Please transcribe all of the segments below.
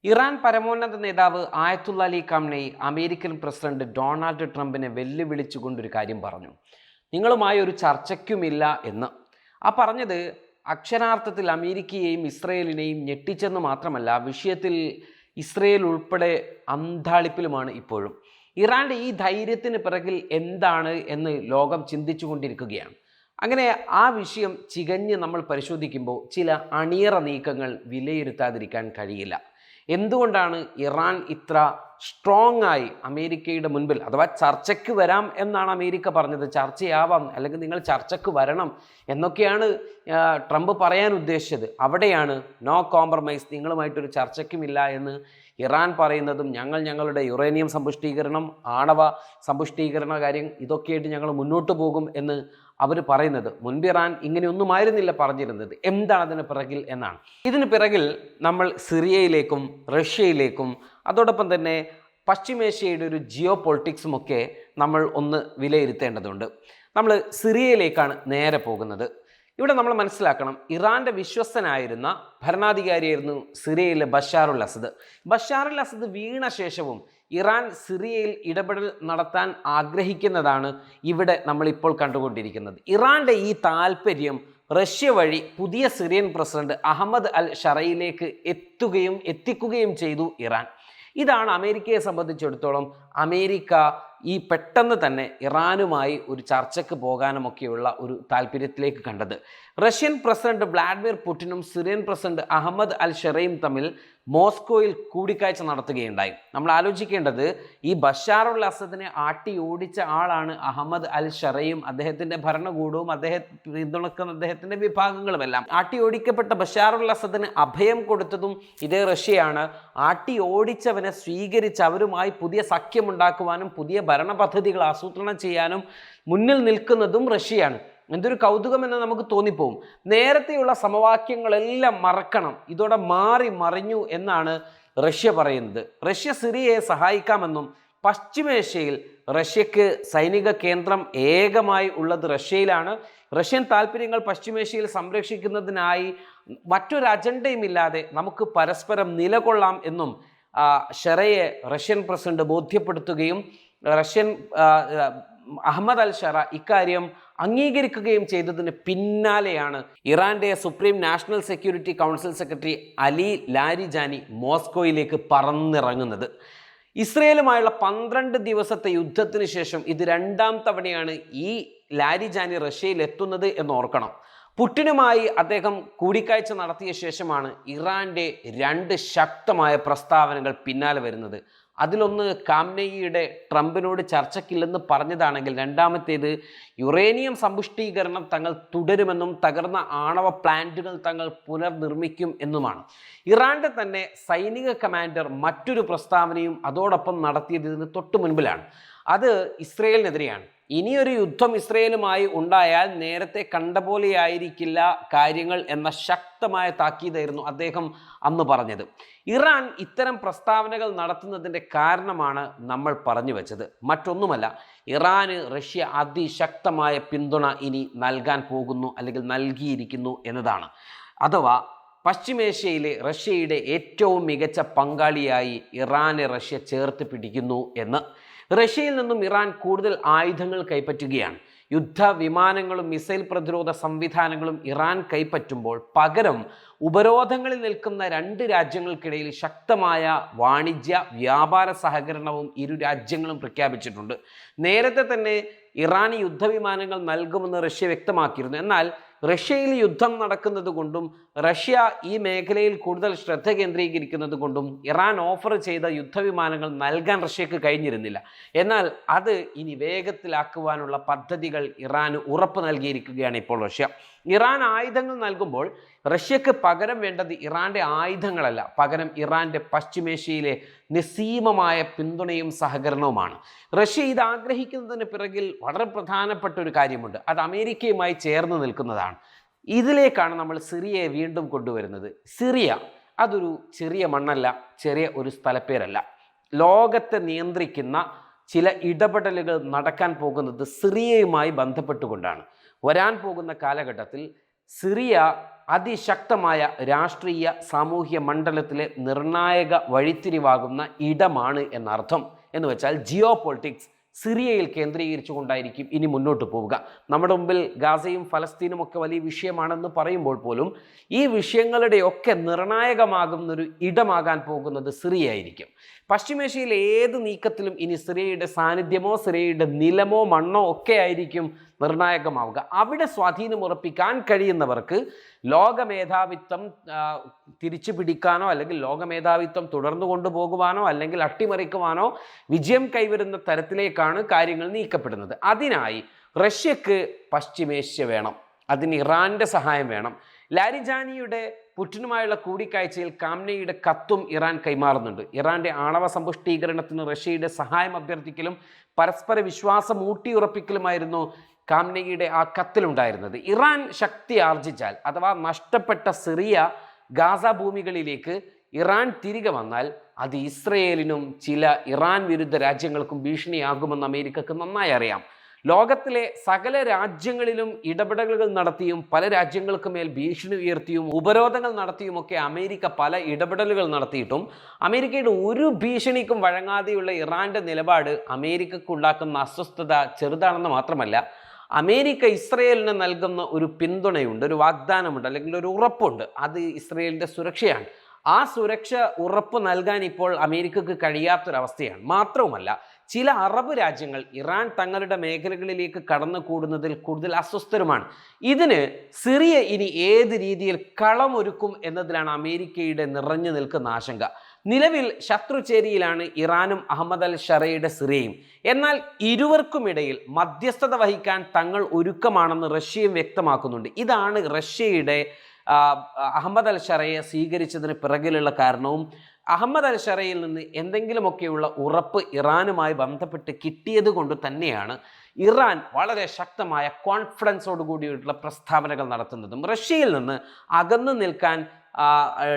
Iran പരമോന്നത നേതാവ് ആയത്തുള്ള Ali ഖാംനെയി American president Donald ട്രംപിനെ വെല്ലുവിളിച്ചുകൊണ്ടൊരു കാര്യം പറഞ്ഞു. നിങ്ങളുമായി ഒരു ചർച്ചയ്ക്കുമില്ല എന്ന്. പറഞ്ഞത് അക്ഷരാർത്ഥത്തിൽ അമേരിക്കയെയും ഇസ്രയേലിനെയും ഞെട്ടിച്ചെന്ന് മാത്രമല്ല, വിഷയത്തിൽ ഇസ്രയേൽ ഉൾപ്പെടെ അന്താളിപ്പിലുമാണ് ഇപ്പോഴും. ഇറാന്റെ ഈ ധൈര്യത്തിന് പിറകിൽ എന്താണ് എന്ന് ലോകം ചിന്തിച്ചു കൊണ്ടിരിക്കുകയാണ്. അങ്ങനെ ആ വിഷയം ചികഞ്ഞ് നമ്മൾ പരിശോധിക്കുമ്പോൾ ചില അണിയറ നീക്കങ്ങൾ വിലയിരുത്താതിരിക്കാൻ കഴിയില്ല. എന്തുകൊണ്ടാണ് ഇറാൻ ഇത്ര സ്ട്രോങ് ആയി അമേരിക്കയുടെ മുൻപിൽ, അഥവാ ചർച്ചയ്ക്ക് വരാം എന്നാണ് അമേരിക്ക പറഞ്ഞത്, ചർച്ചയാവാം അല്ലെങ്കിൽ നിങ്ങൾ ചർച്ചയ്ക്ക് വരണം എന്നൊക്കെയാണ് ട്രംപ് പറയാൻ ഉദ്ദേശിച്ചത്. അവിടെയാണ് നോ കോംപ്രമൈസ്, നിങ്ങളുമായിട്ടൊരു ചർച്ചയ്ക്കുമില്ല എന്ന് ഇറാൻ പറയുന്നതും ഞങ്ങളുടെ യുറേനിയം സമ്പുഷ്ടീകരണം, ആണവ സമ്പുഷ്ടീകരണ കാര്യം ഇതൊക്കെയായിട്ട് ഞങ്ങൾ മുന്നോട്ട് പോകും എന്ന് അവർ പറയുന്നത്. മുൻപ് ഇറാൻ ഇങ്ങനെയൊന്നുമായിരുന്നില്ല പറഞ്ഞിരുന്നത്. എന്താണ് അതിന് പിറകിൽ എന്നാണ്. ഇതിന് പിറകിൽ നമ്മൾ സിറിയയിലേക്കും റഷ്യയിലേക്കും അതോടൊപ്പം തന്നെ പശ്ചിമേഷ്യയുടെ ഒരു ജിയോ പൊളിറ്റിക്സും ഒക്കെ നമ്മൾ ഒന്ന് വിലയിരുത്തേണ്ടതുണ്ട്. നമ്മൾ സിറിയയിലേക്കാണ് നേരെ പോകുന്നത്. ഇവിടെ നമ്മൾ മനസ്സിലാക്കണം, ഇറാൻ്റെ വിശ്വസ്തനായിരുന്ന ഭരണാധികാരിയായിരുന്നു സിറിയയിലെ ബഷാറുൽ അസദ്. ബഷാറുൽ അസദ് വീണ ശേഷവും ഇറാൻ സിറിയയിൽ ഇടപെടൽ നടത്താൻ ആഗ്രഹിക്കുന്നതാണ് ഇവിടെ നമ്മളിപ്പോൾ കണ്ടുകൊണ്ടിരിക്കുന്നത്. ഇറാൻ്റെ ഈ താല്പര്യം റഷ്യ വഴി പുതിയ സിറിയൻ പ്രസിഡന്റ് അഹമ്മദ് അൽ ഷറയിലേക്ക് എത്തിക്കുകയും ചെയ്തു ഇറാൻ. ഇതാണ് അമേരിക്കയെ സംബന്ധിച്ചിടത്തോളം അമേരിക്ക ഈ പെട്ടെന്ന് തന്നെ ഇറാനുമായി ഒരു ചർച്ചയ്ക്ക് പോകാനുമൊക്കെയുള്ള ഒരു താല്പര്യത്തിലേക്ക് കണ്ടത്. റഷ്യൻ പ്രസിഡന്റ് വ്ളാഡിമിർ പുടിനും സിറിയൻ പ്രസിഡന്റ് അഹമ്മദ് അൽ ഷറയും തമ്മിൽ മോസ്കോയിൽ കൂടിക്കാഴ്ച നടത്തുകയുണ്ടായി. നമ്മൾ ആലോചിക്കേണ്ടത്, ഈ ബഷാറുൽ അസദിനെ ആട്ടി ഓടിച്ച ആളാണ് അഹമ്മദ് അൽ ഷറയും അദ്ദേഹത്തിൻ്റെ ഭരണകൂടവും പിന്തുണക്കുന്ന അദ്ദേഹത്തിൻ്റെ വിഭാഗങ്ങളുമെല്ലാം. ആട്ടി ഓടിക്കപ്പെട്ട ബഷാറുൽ അസദിന് അഭയം കൊടുത്തതും ഇതേ റഷ്യയാണ്. ആട്ടി ഓടിച്ചവനെ സ്വീകരിച്ച് അവരുമായി പുതിയ സഖ്യമുണ്ടാക്കുവാനും പുതിയ ഭരണ പദ്ധതികൾ ആസൂത്രണം ചെയ്യാനും മുന്നിൽ നിൽക്കുന്നതും റഷ്യയാണ്. എന്തൊരു കൗതുകമെന്ന് നമുക്ക് തോന്നിപ്പോവും. നേരത്തെയുള്ള സമവാക്യങ്ങളെല്ലാം മറക്കണം, ഇതോടെ മാറി മറിഞ്ഞു എന്നാണ് റഷ്യ പറയുന്നത്. റഷ്യ സിറിയയെ സഹായിക്കാമെന്നും പശ്ചിമേഷ്യയിൽ റഷ്യക്ക് സൈനിക കേന്ദ്രം ഏകമായി ഉള്ളത് റഷ്യയിലാണ്, റഷ്യൻ താല്പര്യങ്ങൾ പശ്ചിമേഷ്യയിൽ സംരക്ഷിക്കുന്നതിനായി മറ്റൊരു അജണ്ടയുമില്ലാതെ നമുക്ക് പരസ്പരം നിലകൊള്ളാം എന്നും ഷറയെ റഷ്യൻ പ്രസിഡന്റ് ബോധ്യപ്പെടുത്തുകയും അഹമ്മദ് അൽ ഷറ ഇക്കാര്യം അംഗീകരിക്കുകയും ചെയ്തതിന് പിന്നാലെയാണ് ഇറാന്റെ supreme national security council secretary Ali Larijani മോസ്കോയിലേക്ക് പറന്നിറങ്ങുന്നത്. ഇസ്രയേലുമായുള്ള 12 ദിവസത്തെ യുദ്ധത്തിന് ശേഷം ഇത് 2ാം തവണയാണ് ഈ ലാരിജാനി റഷ്യയിൽ എത്തുന്നത് എന്നോർക്കണം. പുടിനുമായി അദ്ദേഹം കൂടിക്കാഴ്ച നടത്തിയ ശേഷമാണ് ഇറാന്റെ 2 ശക്തമായ പ്രസ്താവനകൾ പിന്നാലെ വരുന്നത്. അതിലൊന്ന് ഖാംനെയിയുടെ ട്രംപിനോട് ചർച്ചയ്ക്കില്ലെന്ന് പറഞ്ഞതാണെങ്കിൽ, രണ്ടാമത്തേത് യുറേനിയം സമ്പുഷ്ടീകരണം തങ്ങൾ തുടരുമെന്നും തകർന്ന ആണവ പ്ലാന്റുകൾ തങ്ങൾ പുനർനിർമ്മിക്കും എന്നുമാണ്. ഇറാന്റെ തന്നെ സൈനിക കമാൻഡർ മറ്റൊരു പ്രസ്താവനയും അതോടൊപ്പം നടത്തിയത് ഇതിന് തൊട്ടു മുൻപിലാണ്. അത് ഇസ്രയേലിനെതിരെയാണ്. ഇനിയൊരു യുദ്ധം ഇസ്രയേലുമായി ഉണ്ടായാൽ നേരത്തെ കണ്ട പോലെയായിരിക്കില്ല കാര്യങ്ങൾ എന്ന ശക്തമായ താക്കീതായിരുന്നു അദ്ദേഹം അന്ന് പറഞ്ഞത്. ഇറാൻ ഇത്തരം പ്രസ്താവനകൾ നടത്തുന്നതിൻ്റെ കാരണമാണ് നമ്മൾ പറഞ്ഞു വെച്ചത്. മറ്റൊന്നുമല്ല, ഇറാന് റഷ്യ അതിശക്തമായ പിന്തുണ ഇനി നൽകാൻ പോകുന്നു അല്ലെങ്കിൽ നൽകിയിരിക്കുന്നു എന്നതാണ്. അഥവാ പശ്ചിമേഷ്യയിലെ റഷ്യയുടെ ഏറ്റവും മികച്ച പങ്കാളിയായി ഇറാനെ റഷ്യ ചേർത്ത് പിടിക്കുന്നു എന്ന്. റഷ്യയിൽ നിന്നും ഇറാൻ കൂടുതൽ ആയുധങ്ങൾ കൈപ്പറ്റുകയാണ്. യുദ്ധവിമാനങ്ങളും മിസൈൽ പ്രതിരോധ സംവിധാനങ്ങളും ഇറാൻ കൈപ്പറ്റുമ്പോൾ പകരം ഉപരോധങ്ങളിൽ നിൽക്കുന്ന 2 രാജ്യങ്ങൾക്കിടയിൽ ശക്തമായ വാണിജ്യ വ്യാപാര സഹകരണവും ഇരു രാജ്യങ്ങളും പ്രഖ്യാപിച്ചിട്ടുണ്ട്. നേരത്തെ തന്നെ ഇറാൻ യുദ്ധവിമാനങ്ങൾ നൽകുമെന്ന് റഷ്യ വ്യക്തമാക്കിയിരുന്നു. എന്നാൽ റഷ്യയിൽ യുദ്ധം നടക്കുന്നത് കൊണ്ടും റഷ്യ ഈ മേഖലയിൽ കൂടുതൽ ശ്രദ്ധ കേന്ദ്രീകരിക്കുന്നത് കൊണ്ടും ഇറാൻ ഓഫർ ചെയ്ത യുദ്ധവിമാനങ്ങൾ നൽകാൻ റഷ്യക്ക് കഴിഞ്ഞിരുന്നില്ല. എന്നാൽ അത് ഇനി വേഗത്തിലാക്കുവാനുള്ള പദ്ധതികൾ ഇറാന് ഉറപ്പ് നൽകിയിരിക്കുകയാണ് ഇപ്പോൾ റഷ്യ. ഇറാൻ ആയുധങ്ങൾ നൽകുമ്പോൾ റഷ്യക്ക് പകരം വേണ്ടത് ഇറാന്റെ ആയുധങ്ങളല്ല, പകരം ഇറാന്റെ പശ്ചിമേഷ്യയിലെ നിസ്സീമമായ പിന്തുണയും സഹകരണവുമാണ്. റഷ്യ ഇത് ആഗ്രഹിക്കുന്നതിന് പിറകിൽ വളരെ പ്രധാനപ്പെട്ട ഒരു കാര്യമുണ്ട്. അത് അമേരിക്കയുമായി ചേർന്ന് നിൽക്കുന്നതാണ്. ഇതിലേക്കാണ് നമ്മൾ സിറിയയെ വീണ്ടും കൊണ്ടുവരുന്നത്. സിറിയ അതൊരു ചെറിയ മണ്ണല്ല, ചെറിയ ഒരു സ്ഥലപ്പേരല്ല. ലോകത്തെ നിയന്ത്രിക്കുന്ന ചില ഇടപെടലുകൾ നടക്കാൻ പോകുന്നത് സിറിയയുമായി ബന്ധപ്പെട്ടുകൊണ്ടാണ്. വരാൻ പോകുന്ന കാലഘട്ടത്തിൽ സിറിയ അതിശക്തമായ രാഷ്ട്രീയ സാമൂഹ്യ മണ്ഡലത്തിലെ നിർണായക വഴിത്തിരിവാകുന്ന ഇടമാണ് എന്നർത്ഥം. എന്ന് വെച്ചാൽ ജിയോ പൊളിറ്റിക്സ് സിറിയയിൽ കേന്ദ്രീകരിച്ചുകൊണ്ടായിരിക്കും ഇനി മുന്നോട്ട് പോവുക. നമ്മുടെ മുമ്പിൽ ഗാസയും ഫലസ്തീനും ഒക്കെ വലിയ വിഷയമാണെന്ന് പറയുമ്പോൾ പോലും ഈ വിഷയങ്ങളുടെയൊക്കെ നിർണായകമാകുന്നൊരു ഇടമാകാൻ പോകുന്നത് സിറിയ ആയിരിക്കും. പശ്ചിമേഷ്യയിലെ ഏത് നീക്കത്തിലും ഇനി സിറിയയുടെ സാന്നിധ്യമോ സിറിയയുടെ നിലമോ മണ്ണോ ഒക്കെ ആയിരിക്കും നിർണായകമാവുക. അവിടെ സ്വാധീനം ഉറപ്പിക്കാൻ കഴിയുന്നവർക്ക് ലോകമേധാവിത്വം തിരിച്ചു പിടിക്കാനോ അല്ലെങ്കിൽ ലോകമേധാവിത്വം തുടർന്നു കൊണ്ടുപോകുവാനോ അല്ലെങ്കിൽ അട്ടിമറിക്കുവാനോ വിജയം കൈവരുന്ന തരത്തിലേക്കാണ് കാര്യങ്ങൾ നീക്കപ്പെടുന്നത്. അതിനായി റഷ്യക്ക് പശ്ചിമേഷ്യ വേണം, അതിന് ഇറാന്റെ സഹായം വേണം. ലാരിജാനിയുടെ പുടിനുമായുള്ള കൂടിക്കാഴ്ചയിൽ കാംനെയുടെ കത്തും ഇറാൻ കൈമാറുന്നുണ്ട്. ഇറാന്റെ ആണവ സമ്പുഷ്ടീകരണത്തിന് റഷ്യയുടെ സഹായം അഭ്യർത്ഥിക്കലും പരസ്പര വിശ്വാസം ഊട്ടിയുറപ്പിക്കലുമായിരുന്നു കാംനെയുടെ ആ കത്തിലുണ്ടായിരുന്നത്. ഇറാൻ ശക്തി ആർജിച്ചാൽ അഥവാ നഷ്ടപ്പെട്ട സിറിയ ഗാസ ഭൂമികളിലേക്ക് ഇറാൻ തിരികെ വന്നാൽ അത് ഇസ്രയേലിനും ചില ഇറാൻ വിരുദ്ധ രാജ്യങ്ങൾക്കും ഭീഷണിയാകുമെന്ന് അമേരിക്കക്ക് നന്നായി അറിയാം. ലോകത്തിലെ സകല രാജ്യങ്ങളിലും ഇടപെടലുകൾ നടത്തിയും പല രാജ്യങ്ങൾക്ക് മേൽ ഭീഷണി ഉയർത്തിയും ഉപരോധങ്ങൾ നടത്തിയുമൊക്കെ അമേരിക്ക പല ഇടപെടലുകൾ നടത്തിയിട്ടും അമേരിക്കയുടെ ഒരു ഭീഷണിക്കും വഴങ്ങാതെയുള്ള ഇറാന്റെ നിലപാട് അമേരിക്കക്കുണ്ടാക്കുന്ന അസ്വസ്ഥത ചെറുതാണെന്ന് മാത്രമല്ല, അമേരിക്ക ഇസ്രയേലിന് നൽകുന്ന ഒരു പിന്തുണയുണ്ട്, ഒരു വാഗ്ദാനമുണ്ട്, അല്ലെങ്കിൽ ഒരു ഉറപ്പുണ്ട്. അത് ഇസ്രയേലിൻ്റെ സുരക്ഷയാണ്. ആ സുരക്ഷ ഉറപ്പ് നൽകാൻ ഇപ്പോൾ അമേരിക്കക്ക് കഴിയാത്തൊരവസ്ഥയാണ്. മാത്രവുമല്ല, ചില അറബ് രാജ്യങ്ങൾ ഇറാൻ തങ്ങളുടെ മേഖലകളിലേക്ക് കടന്നു കൂടുന്നതിൽ കൂടുതൽ അസ്വസ്ഥരുമാണ്. ഇതിന് സിറിയ ഇനി ഏത് രീതിയിൽ കളമൊരുക്കും എന്നതിലാണ് അമേരിക്കയുടെ നിറഞ്ഞു നിൽക്കുന്ന ആശങ്ക. നിലവിൽ ശത്രുചേരിയിലാണ് ഇറാനും അഹമ്മദ് അൽ ഷറയുടെ സിറിയയും. എന്നാൽ ഇരുവർക്കുമിടയിൽ മധ്യസ്ഥത വഹിക്കാൻ തങ്ങൾ ഒരുക്കമാണെന്ന് റഷ്യയും വ്യക്തമാക്കുന്നുണ്ട്. ഇതാണ് റഷ്യയുടെ അഹമ്മദ് അൽ ഷറയെ സ്വീകരിച്ചതിന് പിറകിലുള്ള കാരണവും അഹമ്മദ് അൽ ഷറയിൽ നിന്ന് എന്തെങ്കിലുമൊക്കെയുള്ള ഉറപ്പ് ഇറാനുമായി ബന്ധപ്പെട്ട് കിട്ടിയത് കൊണ്ട് തന്നെയാണ് ഇറാൻ വളരെ ശക്തമായ കോൺഫിഡൻസോട് കൂടിയിട്ടുള്ള പ്രസ്താവനകൾ നടത്തുന്നതും. റഷ്യയിൽ നിന്ന് അകന്നു നിൽക്കാൻ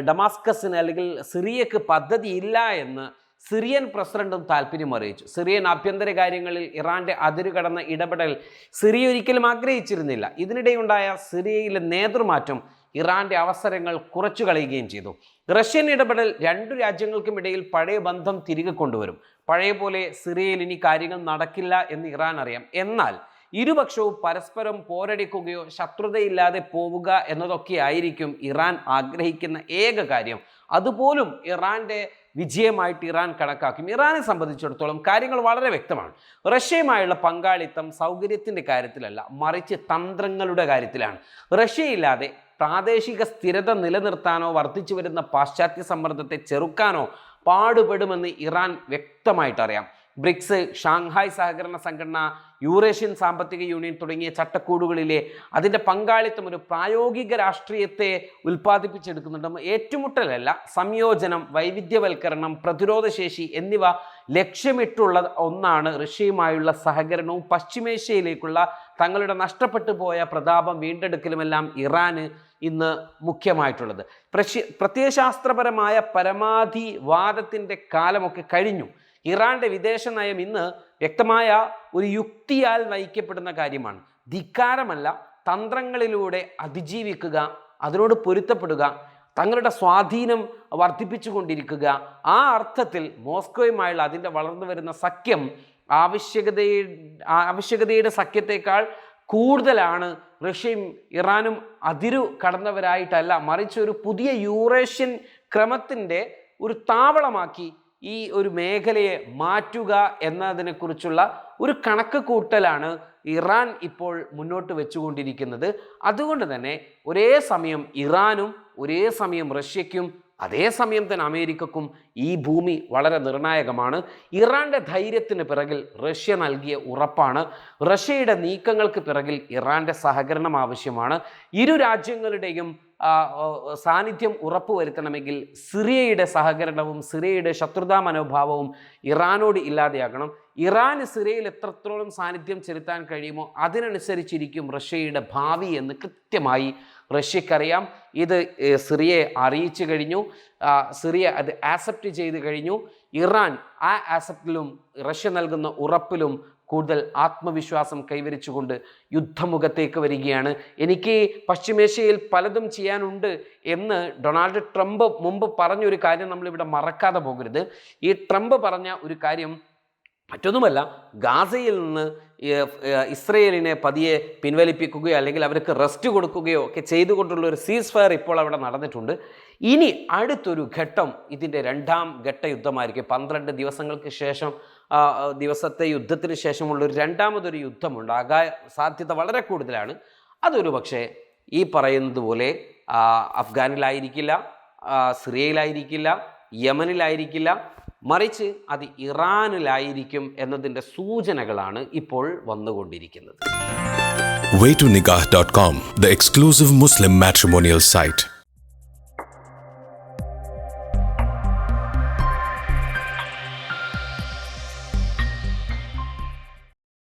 ഡമാസ്കസിന് അല്ലെങ്കിൽ സിറിയക്ക് പദ്ധതിയില്ല എന്ന് സിറിയൻ പ്രസിഡന്റും താല്പര്യം അറിയിച്ചു. സിറിയൻ ആഭ്യന്തര കാര്യങ്ങളിൽ ഇറാന്റെ അതിരുകടന്ന ഇടപെടൽ സിറിയ ഒരിക്കലും ആഗ്രഹിച്ചിരുന്നില്ല. ഇതിനിടെയുണ്ടായ സിറിയയിലെ നേതൃമാറ്റം ഇറാന്റെ അവസരങ്ങൾ കുറച്ചു കളയുകയും ചെയ്തു. റഷ്യൻ ഇടപെടൽ രണ്ടു രാജ്യങ്ങൾക്കുമിടയിൽ പഴയ ബന്ധം തിരികെ കൊണ്ടുവരും. പഴയ പോലെ സിറിയയിൽ ഇനി കാര്യങ്ങൾ നടക്കില്ല എന്ന് ഇറാൻ അറിയാം. എന്നാൽ ഇരുപക്ഷവും പരസ്പരം പോരടിക്കുകയോ ശത്രുതയില്ലാതെ പോവുക എന്നതൊക്കെ ആയിരിക്കും ഇറാൻ ആഗ്രഹിക്കുന്ന ഏക കാര്യം. അതുപോലും ഇറാന്റെ വിജയമായിട്ട് ഇറാൻ കണക്കാക്കും. ഇറാനെ സംബന്ധിച്ചിടത്തോളം കാര്യങ്ങൾ വളരെ വ്യക്തമാണ്. റഷ്യയുമായുള്ള പങ്കാളിത്തം സൗകര്യത്തിൻ്റെ കാര്യത്തിലല്ല, മറിച്ച് തന്ത്രങ്ങളുടെ കാര്യത്തിലാണ്. റഷ്യയില്ലാതെ പ്രാദേശിക സ്ഥിരത നിലനിർത്താനോ വർദ്ധിച്ചു വരുന്ന പാശ്ചാത്യ സമ്മർദ്ദത്തെ ചെറുക്കാനോ പാടുപെടുമെന്ന് ഇറാൻ വ്യക്തമായിട്ടറിയാം. ബ്രിക്സ്, ഷാങ്ഹായ് സഹകരണ സംഘടന, യൂറേഷ്യൻ സാമ്പത്തിക യൂണിയൻ തുടങ്ങിയ ചട്ടക്കൂടുകളിലെ അതിൻ്റെ പങ്കാളിത്തം ഒരു പ്രായോഗിക രാഷ്ട്രീയത്തെ ഉൽപ്പാദിപ്പിച്ചെടുക്കുന്നുണ്ട്. ഏറ്റുമുട്ടലല്ല, സംയോജനം, വൈവിധ്യവൽക്കരണം, പ്രതിരോധശേഷി എന്നിവ ലക്ഷ്യമിട്ടുള്ള ഒന്നാണ് റഷ്യയുമായുള്ള സഹകരണവും പശ്ചിമേഷ്യയിലേക്കുള്ള തങ്ങളുടെ നഷ്ടപ്പെട്ടു പോയ പ്രതാപം വീണ്ടെടുക്കലുമെല്ലാം ഇറാന് ഇന്ന് മുഖ്യമായിട്ടുള്ളത്. പ്രത്യയശാസ്ത്രപരമായ പരമാധിവാദത്തിൻ്റെ കാലമൊക്കെ കഴിഞ്ഞു. ഇറാന്റെ വിദേശ നയം ഇന്ന് വ്യക്തമായ ഒരു യുക്തിയാൽ നയിക്കപ്പെടുന്ന കാര്യമാണ്. ധിക്കാരമല്ല, തന്ത്രങ്ങളിലൂടെ അതിജീവിക്കുക, അതിനോട് പൊരുത്തപ്പെടുക, തങ്ങളുടെ സ്വാധീനം വർദ്ധിപ്പിച്ചുകൊണ്ടിരിക്കുക. ആ അർത്ഥത്തിൽ മോസ്കോയുമായുള്ള അതിൻ്റെ വളർന്നു വരുന്ന സഖ്യം ആവശ്യകതയുടെ സഖ്യത്തെക്കാൾ കൂടുതലാണ്. റഷ്യയും ഇറാനും അതിരു കടന്നവരായിട്ടല്ല, മറിച്ച് ഒരു പുതിയ യൂറേഷ്യൻ ക്രമത്തിൻ്റെ ഒരു താവളമാക്കി ഈ ഒരു മേഖലയെ മാറ്റുക എന്നതിനെക്കുറിച്ചുള്ള ഒരു കണക്ക് കൂട്ടലാണ് ഇറാൻ ഇപ്പോൾ മുന്നോട്ട് വെച്ചുകൊണ്ടിരിക്കുന്നത്. അതുകൊണ്ട് തന്നെ ഒരേ സമയം ഇറാനും ഒരേ സമയം റഷ്യയ്ക്കും അതേസമയം തന്നെ അമേരിക്കക്കും ഈ ഭൂമി വളരെ നിർണായകമാണ്. ഇറാന്റെ ധൈര്യത്തിന് പിറകിൽ റഷ്യ നൽകിയ ഉറപ്പാണ്. റഷ്യയുടെ നീക്കങ്ങൾക്ക് പിറകിൽ ഇറാന്റെ സഹകരണം ആവശ്യമാണ്. ഇരു രാജ്യങ്ങളുടെയും സാന്നിധ്യം ഉറപ്പുവരുത്തണമെങ്കിൽ സിറിയയുടെ സഹകരണവും സിറിയയുടെ ശത്രുതാ മനോഭാവവും ഇറാനോട് ഇല്ലാതെയാകണം. ഇറാന് സിറിയയിൽ എത്രത്തോളം സാന്നിധ്യം ചെലുത്താൻ കഴിയുമോ അതിനനുസരിച്ചിരിക്കും റഷ്യയുടെ ഭാവി എന്ന് കൃത്യമായി റഷ്യക്കറിയാം. ഇത് സിറിയയെ അറിയിച്ചു കഴിഞ്ഞു. സിറിയ അത് ആക്സെപ്റ്റ് ചെയ്ത് കഴിഞ്ഞു. ഇറാൻ ആ ആക്സെപ്റ്റിലും റഷ്യ നൽകുന്ന ഉറപ്പിലും കൂടുതൽ ആത്മവിശ്വാസം കൈവരിച്ചുകൊണ്ട് യുദ്ധമുഖത്തേക്ക് വരികയാണ്. എനിക്ക് പശ്ചിമേഷ്യയിൽ പലതും ചെയ്യാനുണ്ട് എന്ന് ഡൊണാൾഡ് ട്രംപ് മുമ്പ് പറഞ്ഞൊരു കാര്യം നമ്മളിവിടെ മറക്കാതെ പോകരുത്. ഈ ട്രംപ് പറഞ്ഞ ഒരു കാര്യം മറ്റൊന്നുമല്ല, ഗാസയിൽ നിന്ന് ഇസ്രയേലിനെ പതിയെ പിൻവലിപ്പിക്കുകയോ അല്ലെങ്കിൽ അവർക്ക് റെസ്റ്റ് കൊടുക്കുകയോ ഒക്കെ ചെയ്തുകൊണ്ടുള്ള ഒരു സീസ് ഫയർ ഇപ്പോൾ അവിടെ നടന്നിട്ടുണ്ട്. ഇനി അടുത്തൊരു ഘട്ടം ഇതിൻ്റെ 2ാം ഘട്ട യുദ്ധമായിരിക്കും. 12 ദിവസങ്ങൾക്ക് ശേഷം ദിവസത്തെ യുദ്ധത്തിന് ശേഷമുള്ളൊരു 2ാമതൊരു യുദ്ധം ഉണ്ടാകാൻ സാധ്യത വളരെ കൂടുതലാണ്. അതൊരു പക്ഷേ ഈ പറയുന്നത് പോലെ അഫ്ഗാനിലായിരിക്കില്ല, സിറിയയിലായിരിക്കില്ല, യമനിലായിരിക്കില്ല, മറിച്ച് അത് ഇറാനിലായിരിക്കും എന്നതിൻ്റെ സൂചനകളാണ് ഇപ്പോൾ വന്നുകൊണ്ടിരിക്കുന്നത്. Waytonikah.com, the exclusive Muslim matrimonial site.